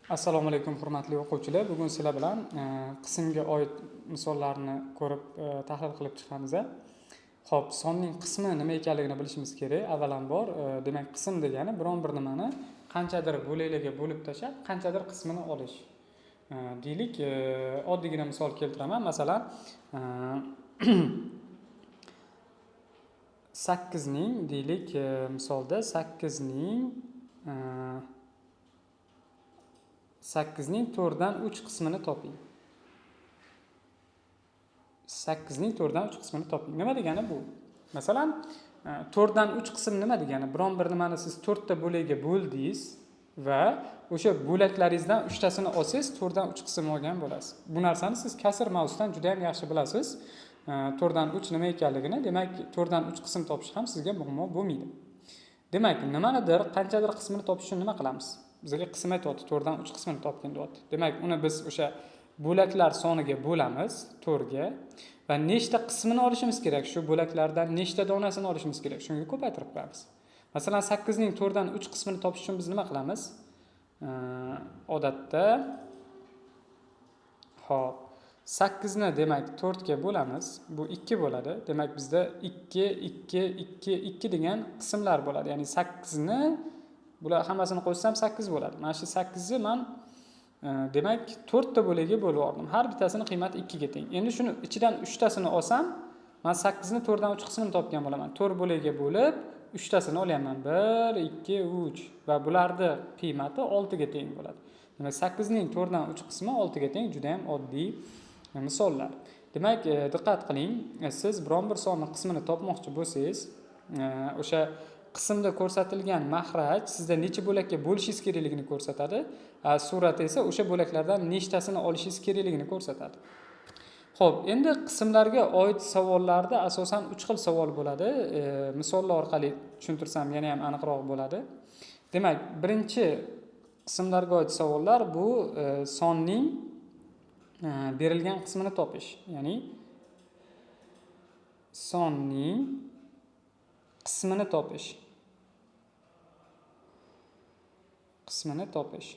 Assalomu alaykum hurmatli o'quvchilar. Bugun sizlar bilan qismga oid misollarni ko'rib tahlil qilib chiqamiz. Xo'p, sonning qismi nima ekanligini bilishimiz kerak. Avvalambor, demak, qism degani biron bir nimani qanchadir bo'laklarga bo'lib tashlab, qanchadir qismini olish. Deylik, oddiygina misol keltiraman. Masalan, 8 ning deylik, misolda 8 ning 8 ning 4 dan 3 qismini toping. 8 ning 4 dan 3 qismini toping. Nima degani bu? Masalan, 4 dan 3 qism nima degani? Biron bir nimani siz 4 ta bo'lakka bo'ldingiz va o'sha bo'laklaringizdan 3 tasini olsangiz 4 dan 3 qism olgan bo'lasiz. Bu narsani siz kasr mavzusidan juda ham yaxshi bilasiz. 4 dan 3 nima ekanligini, demak 4 dan 3 qism topish ham sizga muammo bo'lmaydi. Demak, nimanidir qanchadir qismini topish uchun nima qilamiz? Bizga qism aytyapti, 4 dan 3 qismini topgin deyapti. Demak, uni biz o'sha bo'laklar soniga bo'lamiz, 4 ga va nechta qismini olishimiz kerak? Shu bo'laklardan nechta donasini olishimiz kerak? Shunga ko'paytirib qo'yamiz. Masalan, 8 ning 4 dan 3 qismini topish uchun biz nima qilamiz? Odatda hop 8 ni demak 4 ga bo'lamiz. Bu 2 bo'ladi. Demak, bizda 2 2 2 2 degan qismlar bo'ladi. Ya'ni 8 ni bular hammasini qo'shsam 8 bo'ladi. Mana shu 8 ni men demak 4 ta bo'lakka bo'lib oldim. Har bittasini qiymati 2 ga teng. Endi shuni ichidan 3 tasini olsam, men 8 ni 4 dan 3 qismini topgan bo'laman. 4 bo'lakka bo'lib 3 tasini olyapman. 1 2 3 va bularning qiymati 6 ga teng bo'ladi. Demak, 8 ning 4 dan 3 qismi 6 ga teng. Juda ham oddiy misollar. Demak, diqqat qiling. Siz biron bir sonni qismini topmoqchi bo'lsangiz, o'sha qismda ko'rsatilgan mahraj sizda necha bo'lakka bo'lishingiz kerakligini ko'rsatadi. Surat esa o'sha bo'laklardan nechtasini olishingiz kerakligini ko'rsatadi. Xo'p, endi qismlarga oid savollarda asosan 3 xil savol bo'ladi. Misollar orqali tushuntirsam yana ham aniqroq bo'ladi. Demak, birinchi qismlarga oid savollar bu sonning berilgan qismini topish. Ya'ni sonning qismini topish. Qismini topish.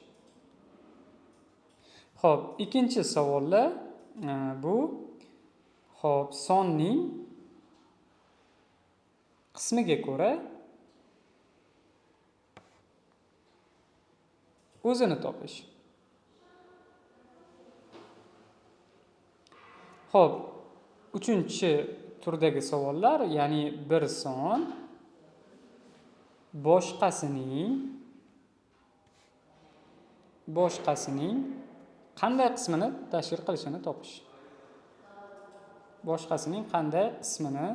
Xo'p, ikkinchi savollar bu xo'p, sonning qismiga ko'ra o'zini topish. Xo'p, uchinchi turdagi savollar, ya'ni bir son boshqasining qanday qismini tashkil qilishini topish. Boshqasining qanday qismini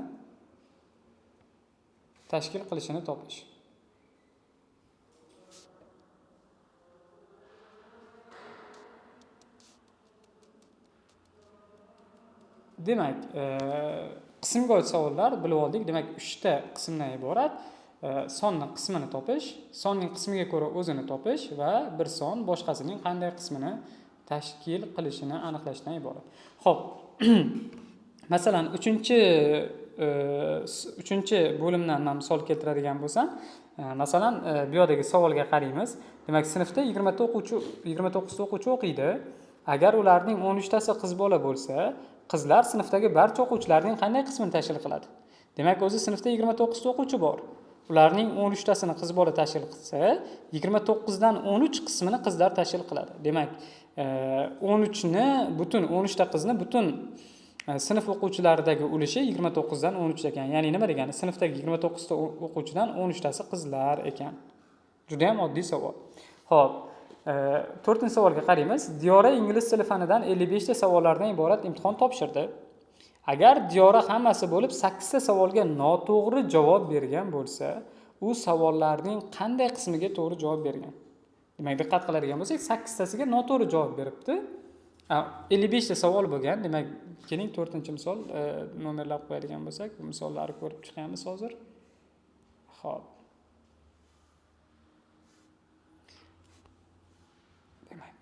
tashkil qilishini topish. Demak, qismga oid savollar bilib oldik. Demak, 3 ta qismdan iborat. Sonning qismini topish, sonning qismiga ko'ra o'zini topish va bir son boshqasining qanday qismini tashkil qilishini aniqlashdan iborat. Xo'p. Masalan, 3-chi bo'limdan men misol keltiradigan bo'lsam, masalan, bu yerdagi savolga qaraymiz. Demak, sinfda 29 ta o'quvchi o'qiydi. Agar ularning 13 tasi qiz bola bo'lsa, qizlar sinfdagi barcha o'quvchilarning qanday qismini tashkil qiladi? Demak, o'zi sinfda 29 ta o'quvchi bor. Ularning 13 tasini qiz bola tashkil qilsa, 29 dan 13 qismini qizlar tashkil qiladi. Demak, 13 ni butun 13 ta qizni butun sinf o'quvchilaridagi ulushi 29 dan 13 ekan. Ya'ni nima degani? Sinfdagi 29 ta o'quvchidan 13 tasi qizlar ekan. Juda ham oddiy savol. Xo'p, 4-savolga qaraymiz. Diyora ingliz tili fanidan 55 ta savollardan iborat imtihon topshirdi. Agar Diyora hammasi bo'lib 8 ta savolga noto'g'ri javob bergan bo'lsa, u savollarning qanday qismiga to'g'ri javob bergan? Demak, diqqat qiladigan bo'lsak, 8 tasiga noto'g'ri javob beribdi. 55 ta savol bo'lgan. Demak, keling 4-misol nomerlab qo'yadigan bo'lsak, bu misollarni ko'rib chiqamiz hozir. Xo'p. Demak,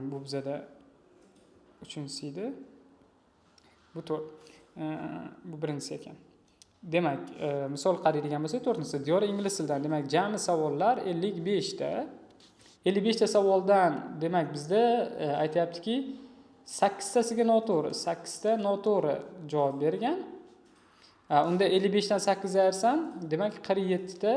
bu bizada 3-edi. Bu 4. Bu birinchisi ekan. demak, misol qaraydigan bo'lsak, 4-si Diyor ingliz tilidan. Demak, jami savollar 55 ta. 55 ta savoldan demak bizda aytayaptiki 8 tasiga noto'g'ri, 8 ta noto'g'ri javob bergan. Unda 55 dan 8 ayirsan, demak 47 ta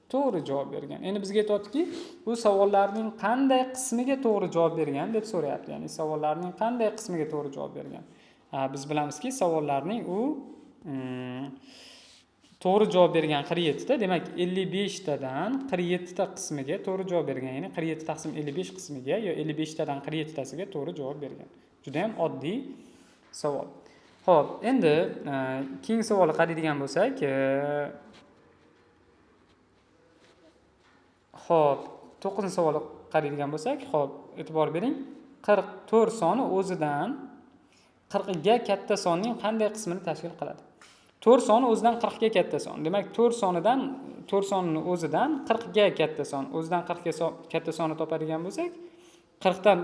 to'g'ri javob bergan. Endi bizga aytayaptiki, bu savollarning qanday qismiga to'g'ri javob bergan deb so'rayapti. Ya'ni savollarning qanday qismiga to'g'ri javob bergan. Biz bilamizki, savollarning to'g'ri javob bergan 47 ta, demak 55 tadan 47 ta qismiga to'g'ri javob bergan. Ya'ni 47 taqsim 55 qismiga yo 55 tadan 47 tasiga to'g'ri javob bergan. Juda ham oddiy savol. Xo'p, endi keyingi savolga qaraydigan bo'lsak, xo'p, 9-savolga qaraydigan bo'lsak, xo'p, e'tibor bering. 44 soni o'zidan 40 ga katta sonning qanday qismini tashkil qiladi? 4 soni o'zidan 40 ga katta son. Demak, 4 sonining o'zidan 40 ga katta son. O'zidan 40 ga katta sonni topadigan bo'lsak, 40 dan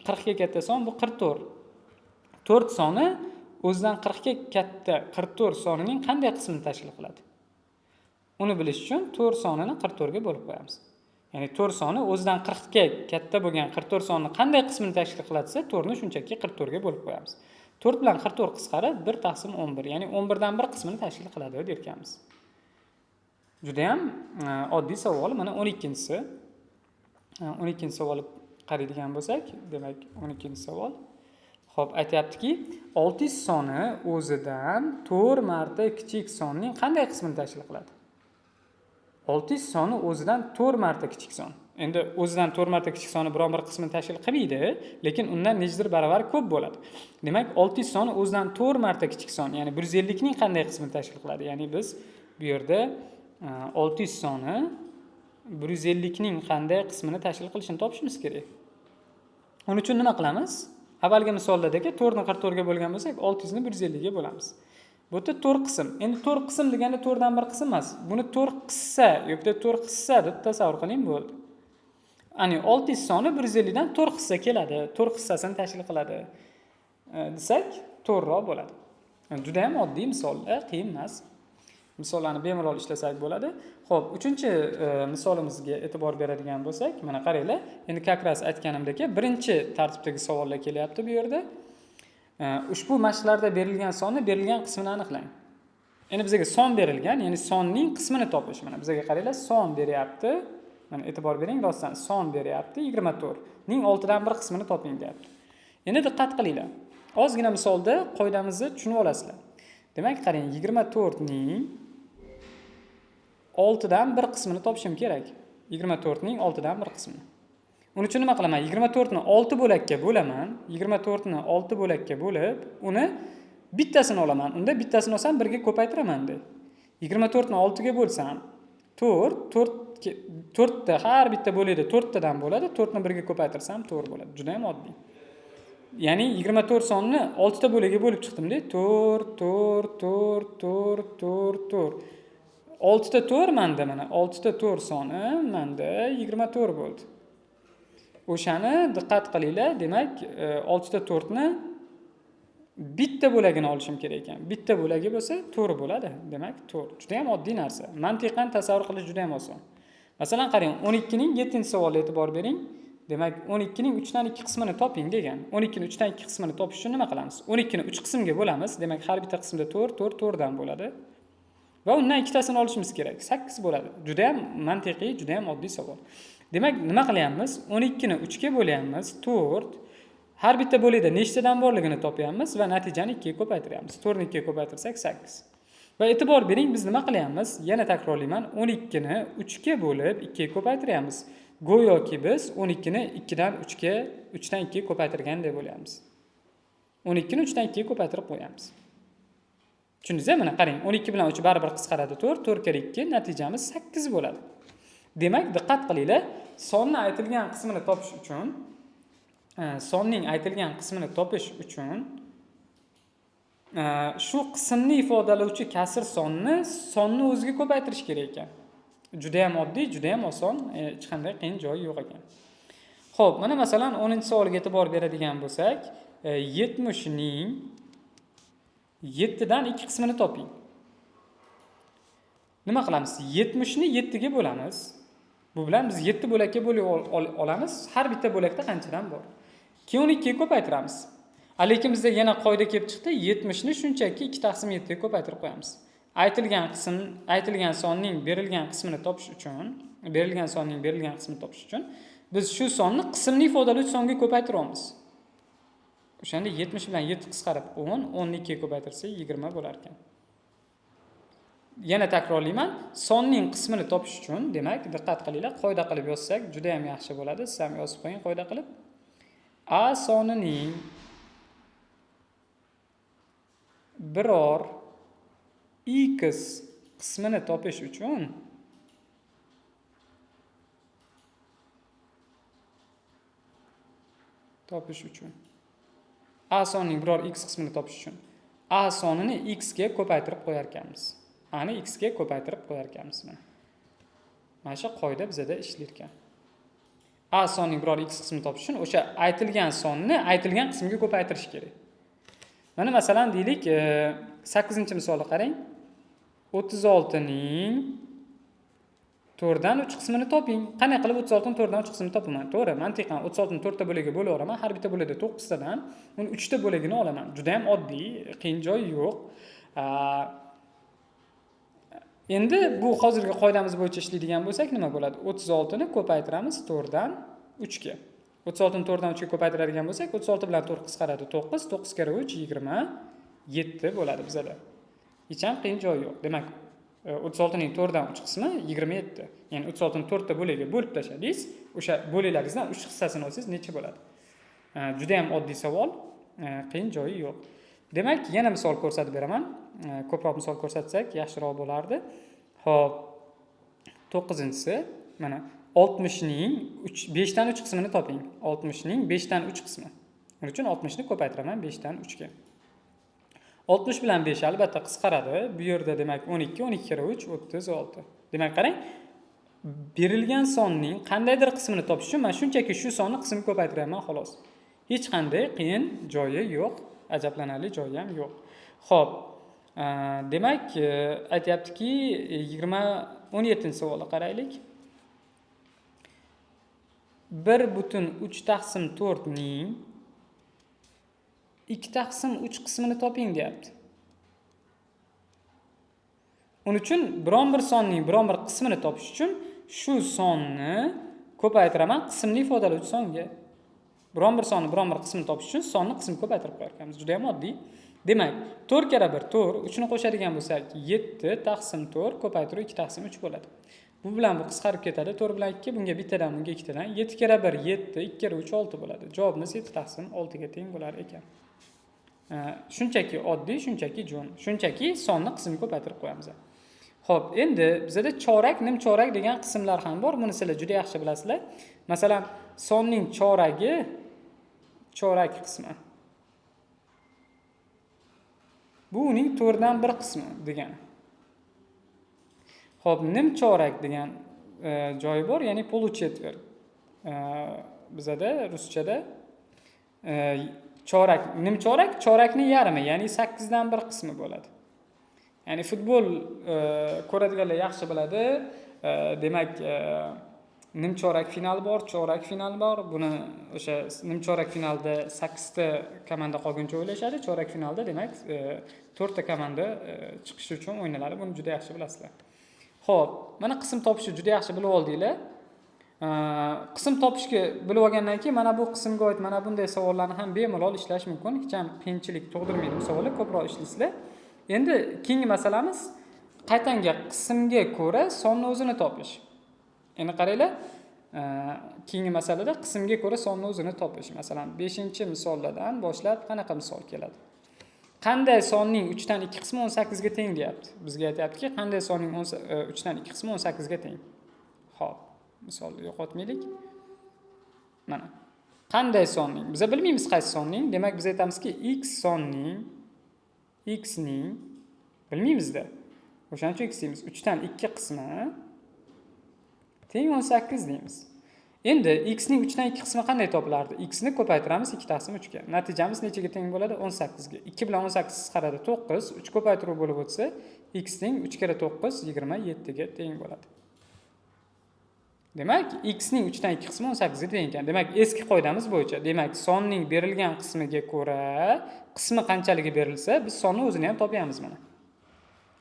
40 ga katta son bu 44. 4 soni o'zidan 40 ga katta 44 sonining qanday qismini tashkil qiladi? Uni bilish uchun 4 sonini 44 ga bo'lib qo'yamiz. Ya'ni 4 soni o'zidan 40 ga katta bo'lgan 44 sonni qanday qismini tashkil qiladi desa, 4 ni shunchaki 44 ga bo'lib qo'yamiz. 4 bilan 44 qisqarib 1 taqsim 11. Ya'ni 11 dan 1 qismini tashkil qiladi derkanmiz. Juda ham oddiy savol. Mana 12-si. 12-savolga qaraydigan bo'lsak, demak 12-savol. Xo'p, aytayaptiki, 600 soni o'zidan 4 marta kichik sonning qanday qismini tashkil qiladi? 600 soni o'zidan 4 marta kichik son. Endi o'zidan 4 marta kichik soni biron bir qismini tashkil qilmaydi, lekin undan nechidir baravar ko'p bo'ladi. Demak, 600 soni o'zidan 4 marta kichik son, ya'ni 150 ning qanday qismini tashkil qiladi? Ya'ni biz bu yerda 600 soni 150 ning qanday qismini tashkil qilishini topishimiz kerak. Uning uchun nima qilamiz? Avvalgi misollardagi 4 ni 44 ga bo'lgan bo'lsak, 600 ni 150 ga bo'lamiz. Bu yerda 4 qism. Endi 4 qism deganda 4 dan 1 qism emas. Buni 4 qissa yoki 4 hissa deb tasavvur qiling bo'ldi. Ya'ni 600 soni 150 dan 4 hissa keladi. 4 hissasini tashkil qiladi desak, to'g'riroq bo'ladi. Juda ham oddiy misollar, qiyin emas. Misollarni bemalol ishlasak bo'ladi. Xo'p, 3-misolimizga e'tibor beradigan bo'lsak, mana qaranglar. Endi kakras aytganimdek, birinchi tartibdagi savollar kelyapti bu yerda. Ushbu mashqlarda berilgan sonni berilgan qismini aniqlang. Endi bizga son berilgan, ya'ni sonning qismini topish. Mana bizga qaranglar, son beryapti. Mana e'tibor bering, rostdan son beryapti 24 ning 6 dan 1 qismini toping deyapti. Endi diqqat qilinglar. Ozgina misolda qoidamizni tushunib olasizlar. Demak, qarang, 24 ning 6 dan 1 qismini topishim kerak. 24 ning 6 dan 1 qismini. Uning uchun nima qilaman? 24 ni 6 bo'lakka bo'laman. 24 ni 6 bo'lakka bo'lib, uni bittasini olaman. Unda bittasini olsam 1 ga ko'paytiraman deb. 24 ni 6 ga bo'lsam, 4 ta har bitta bo'ladi 4 tadan bo'ladi. 4 ni 1 ga ko'paytirsam 4 bo'ladi. Juda ham oddiy. Ya'ni 24 sonni 6 ta bo'lagiga bo'lib chiqdim-da. 4. 6 ta 4 menda mana. 6 ta 4 soni menda 24 bo'ldi. O'shani diqqat qilinglar. Demak, 6 ta 4 ni bitta bo'lagini olishim kerak ekan. Bitta bo'lagi bo'lsa 4 bo'ladi. Demak, 4. Juda ham oddiy narsa. Mantiqan tasavvur qilish juda ham oson. Masalan, qarang, 12 ning 7-savolga e'tibor bering. Demak, 12 ning 3 dan 2 qismini toping degan. 12 ning 3 dan 2 qismini topish uchun nima qilamiz? 12 ni 3 qismga bo'lamiz. Demak, har bitta qismda 4 dan bo'ladi. Va undan ikkitasini olishimiz kerak. 8 bo'ladi. Juda ham mantiqiy, juda ham oddiy savol. Demak, nima qilyapmiz? 12 ni 3 ga bo'lyapmiz. 4. Har bitta bo'lakda nechtadan borligini topyapmiz va natijani 2 ga ko'paytiryapmiz. 4 ni 2 ga ko'paytirsak 8. Va e'tibor bering, biz nima qilyapmiz? Yana takrorlayman. 12 ni 3 ga bo'lib 2 ga ko'paytiryapmiz. Go'yoki biz 12 ni 2 dan 3 ga, 3 dan 2 ga ko'paytirgandek bo'lyapmiz. 12 ni 3 dan 2 ga ko'paytirib qo'yamiz. Tushundingizmi? Mana qarang, 12 bilan 3 baribir qisqaradi 4, 4 kere 2, natijamiz 8 bo'ladi. Demak, diqqat qilinglar, sonning aytilgan qismini topish uchun shu qismni ifodalovchi kasr sonni o'ziga ko'paytirish kerak ekan. Juda ham oddiy, juda ham oson, hech qanday qiyin joyi yo'q ekan. Xo'p, mana masalan 10-savolga e'tibor beradigan bo'lsak, 70 ning 7 dan 2 qismini toping. Nima qilamiz? 70 ni 7 ga bo'lamiz. Bu bilan biz 7 bo'lakka bo'lib olamiz. Har bitta bo'lakda qanchadan bor? Keyin 12 ga ko'paytiramiz. Lekin bizda yana qoida kelib chiqdi. 70 ni shunchaki 2 taqsim 7 ga ko'paytirib qo'yamiz. Aytilgan sonning berilgan qismini topish uchun biz shu sonni qismni ifodalovchi songa ko'paytiramiz. O'shanda 70 bilan 7 qisqarib 10, 12 ga ko'paytirsak 20 bo'lar ekan. Yana takrorlayman, sonning qismini topish uchun, demak, diqqat qilinglar, qoida qilib yozsak juda ham yaxshi bo'ladi. Siz ham yozib qo'ying qoida qilib. A sonining biror x qismini topish uchun A sonining biror x qismini topish uchun A sonini x ga ko'paytirib qo'yar ekanmiz. A ni x ga ko'paytirib qo'yar ekanmiz. Mana shu qoida bizda ishlar ekan. A sonining biror x qismini topish uchun o'sha aytilgan sonni aytilgan qismga ko'paytirish kerak. Mana masalan deylik, 8-misolni qarang. 36 ning 4 dan 3 qismini toping. Qanday qilib 36 ning 4 dan 3 qismini topaman? To'g'ri, mantiqan 36 ni 4 ta bo'lakka bo'lib olaman. Har bitta bo'lakda 9 tadan uni 3 ta bo'lagini olaman. Juda ham oddiy, qiyin joyi yo'q. Endi bu hozirgi qoidamiz bo'yicha ishlaydigan bo'lsak nima bo'ladi? 36 ni ko'paytiramiz 4 dan 3 ga. 36 ni 4 dan 3 ga ko'paytiradigan bo'lsak, 36 bilan 4 qisqaradi 9, 9 kira 3 27 bo'ladi bizda. Hech ham qiyin joyi yo'q. Demak, 36 ning 4 dan 3 qismi 27. Ya'ni 36 ni 4 ta bo'lakka bo'lib tashladingiz, o'sha bo'laklaringizdan 3 hissasini olsangiz necha bo'ladi? Juda ham oddiy savol, qiyin joyi yo'q. Demak, yana misol ko'rsatib beraman. Ko'proq misol ko'rsatsak yaxshiroq bo'lardi. Xo'p, 9-si mana 60 ning 5 dan 3 qismini toping. 60 ning 5 dan 3 qismi. Buning uchun 60 ni ko'paytiraman 5 dan 3 ga. 60 bilan 5 albatta qisqaradi. Bu yerda demak 12, 12 kira 3 36. Demak, qarang. Berilgan sonning qandaydir qismini topish uchun men shunchaki shu sonni qismga ko'paytiraman xolos. Hech qanday qiyin joyi yo'q, ajablanarli joyi ham yo'q. Xo'p, demak, aytayaptiki 17-savolga qaraylik. 1,3 taqsim 4 ning 2 taqsim 3 qismini toping deyapti. Uning uchun biron bir sonning biron bir qismini topish uchun shu sonni ko'paytiraman qismni ifodalovchi songa. Biron bir sonni biron bir qismini topish uchun sonni qismga ko'paytirib qo'yar ekanmiz. Juda ham oddiy. Demak, 4 kira 1 4, 3 ni qo'shadigan bo'lsak 7 taqsim 4 ko'paytirib 2 taqsim 3 bo'ladi. Bu bilan bu qisqarib ketadi. 4 bilan 2, bunga bittadan, bunga 2 tadan. 7 kira 1 7, 2 kira 3 6 bo'ladi. Javobimiz 7 taqsim 6 ga teng bo'lar ekan. Shunchaki oddiy, shunchaki jo'n. Shunchaki sonni qismga ko'paytirib qo'yamiz. Xo'p, endi bizda chorak, nimchorak degan qismlar ham bor. Buni sizlar juda yaxshi bilasizlar. Masalan, sonning choragi chorak qismi. Bu uning 4 dan 1 qismi degani. Xo'p, nimchorak degan joyi bor, ya'ni poluchetvert. Bizda ruschada chorak, nimchorak chorakning yarmi, ya'ni 8 dan 1 qismi bo'ladi. Ya'ni futbol ko'radiganlar yaxshi biladi. Demak, nimchorak final bor, chorak final bor. Buni o'sha nimchorak finalda 8 ta komanda qolguncha o'ylashadi. Chorak finalda demak 4 ta komanda chiqish uchun o'ynaladi. Buni juda yaxshi bilasizlar. Xo'p, mana qism topishni juda yaxshi bilib oldinglar. Qism topishga bilib olgandan keyin mana bu qismga oid mana bunday savollarni ham bemalol ishlash mumkin. Hech ham qiyinchilik tug'dirmaydi bu savollar, ko'proq ishlaysizlar. Endi keyingi masalamiz qaytanga qismga ko'ra sonni o'zini topish. Endi qaranglar, keyingi masalada qismga ko'ra sonni o'zini topish. Masalan, 5-misollardan boshlab qanaqa misol keladi? Qanday sonning 3 dan 2 qismi 18 ga teng deyapti. Bizga aytayaptiki, qanday sonning 3 dan 2 qismi 18 ga teng. Xo'p, misolni yo'qotmaylik. Mana. Qanday sonning? Biz bilmaymiz qaysi sonning. Demak, biz aytamizki, x ning bilmaymiz-da. O'shaning uchun x deymiz. 3 dan 2 qismi teng 18 deymiz. Endi x ning 3 dan 2 qismi qanday topilardi? X ni ko'paytiramiz 2 taqsim 3 ga. Natijamiz nechaga teng bo'ladi? 18 ga. 2 bilan 18 qisqaradi 9, 3 ko'paytiruv bo'lib o'tsa, x ning 3 kere 9 27 ga teng bo'ladi. Demak, x ning 3 dan 2 qismi 18 ga teng ekan. Demak, eski qoidamiz bo'yicha, demak, sonning berilgan qismiga ko'ra, qismi qanchaligi berilsa, biz sonning o'zini ham topamiz mana.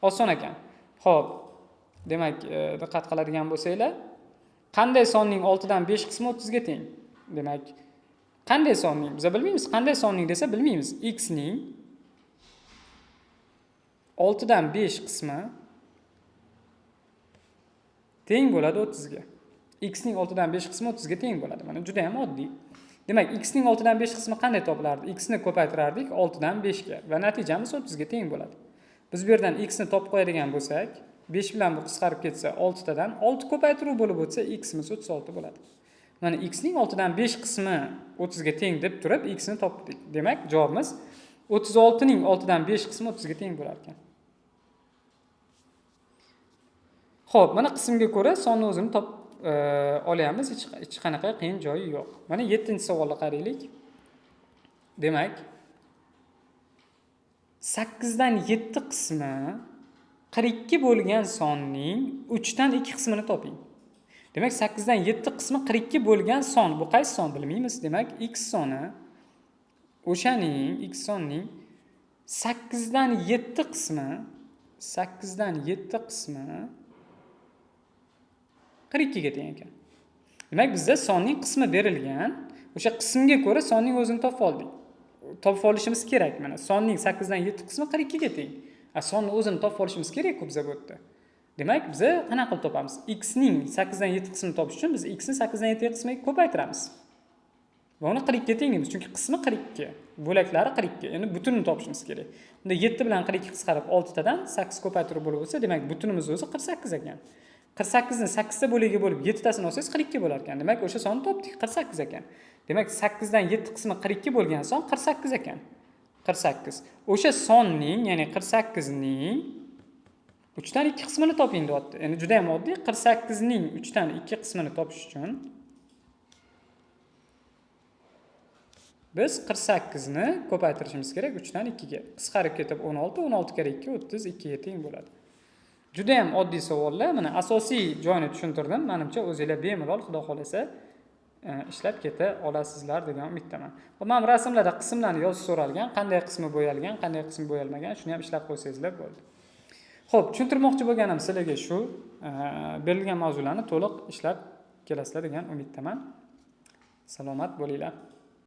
Oson ekan. Xo'p. Demak, diqqat qiladigan bo'lsanglar, qanday sonning 6 dan 5 qismi 30 ga teng? Demak, qanday sonning? Biz bilmaymiz. Qanday sonning desa bilmaymiz. X ning 6 dan 5 qismi teng bo'ladi 30 ga. X ning 6 dan 5 qismi 30 ga teng bo'ladi. Mana juda ham oddiy. Demak, x ning 6 dan 5 qismi qanday topilardi? X ni ko'paytirardik 6 dan 5 ga va natijamiz 30 ga teng bo'ladi. Biz bu yerdan x ni topib qo'yadigan bo'lsak, 5 bilan bu qisqarib ketsa 6 tadan 6 ko'paytiruv bo'lib o'tsa x imiz 36 bo'ladi. Mana x ning 6 dan 5 qismi 30 ga teng deb turib x ni topdik. Demak, javobimiz 36 ning 6 dan 5 qismi 30 ga teng bo'lar ekan. Xo'p, mana qismga ko'ra sonni o'zini topib olyapmiz. Hech qanaqa qiyin joyi yo'q. Mana 7-savolga qaraylik. Demak, 8 dan 7 qismi 42 bo'lgan sonning 3 dan 2 qismini toping. Demak, 8 dan 7 qismi 42 bo'lgan son. Bu qaysi son bilmaymiz. Demak, x soni o'shaning x sonning 8 dan 7 qismi 42 ga teng ekan. Demak, bizda sonning qismi berilgan. O'sha qismga ko'ra sonning o'zini topib oldik. Topib olishimiz kerak. Mana sonning 8 dan 7 qismi 42 ga teng. Sonni o'zini topib olishimiz kerak-ku bizga bu yerda. Demak, biz qanaqa qilib topamiz? X ning 8 dan 7 qismini topish uchun biz x ni 8 dan 7 qismiga ko'paytiramiz. Va uni 42 ga teng deymiz, chunki qismi 42, bo'laklari 42. Endi butunini topishimiz kerak. Unda 7 bilan 42 qisqarib 6 tadan 8 ko'paytirib bo'lib o'tsa, demak, butunimiz o'zi 48 ekan. 48 ni 8 ta bo'lagiga bo'lib 7 tasini olsangiz 42 bo'lar ekan. Demak, o'sha sonni topdik, 48 ekan. Demak, 8 dan 7 qismi 42 bo'lgan son 48 ekan. 48. O'sha sonning, ya'ni 48 ning 3 dan 2 qismini toping deyapti. Endi juda ham oddiy. 48 ning 3 dan 2 qismini topish uchun biz 48 ni ko'paytirishimiz kerak 3 dan 2 ga. Qisqarib ketib 16, 16 kere 2 32 ga teng bo'ladi. Juda ham oddiy savollar. Mana asosiy joyini tushuntirdim. Menimcha o'zingizlar bemalol xudo xolasa ishlab keta olasizlar degan umiddaman. Men rasmlarda qismlarni yozish so'ralgan, qanday qismi bo'yalgan, qanday qismi bo'yalmagan, shuni ham ishlab qo'ysangizlar bo'ldi. Xo'p, tushuntirmoqchi bo'lganim sizlarga shu, berilgan mavzularni to'liq ishlab kelasizlar degan umiddaman. Salomat bo'linglar.